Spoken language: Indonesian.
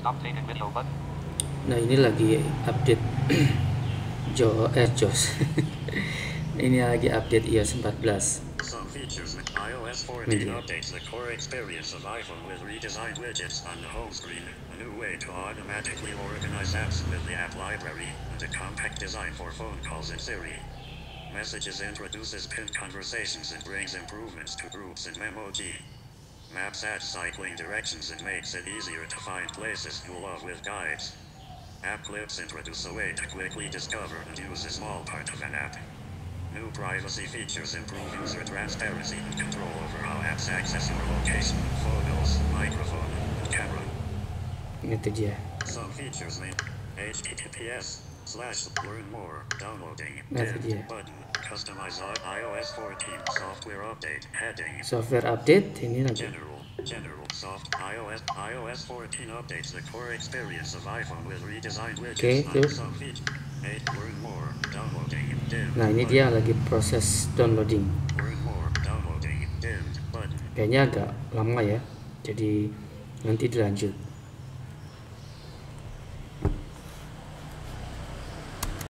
Updated video button. Nah, ini lagi update JOS. Ini lagi update iOS 14. Some features IOS14 updates the core experience of iPhone with redesigned widgets on the home screen, a new way to automatically organize apps with the app library, and a compact design for phone calls in Siri. Messages introduces pinned conversations and brings improvements to groups and Memoji. Maps adds cycling directions and makes it easier to find places you love with guides. App clips introduce a way to quickly discover and use a small part of an app. New privacy features improve user transparency and control over how apps access your location, photos, microphone, and camera. Itu dia. Some features may https://learn more, downloading, Nah, itu dia. button, customize iOS14 software update, heading, Software update ini nanti. general soft iOS14 updates the core experience of iPhone with redesigned widgets. Oke, terus. Some features, learn more, downloading, Nah, ini dia lagi proses downloading. learn more, downloading, dimmed, button. Kayaknya agak lama ya. Jadi nanti dilanjut.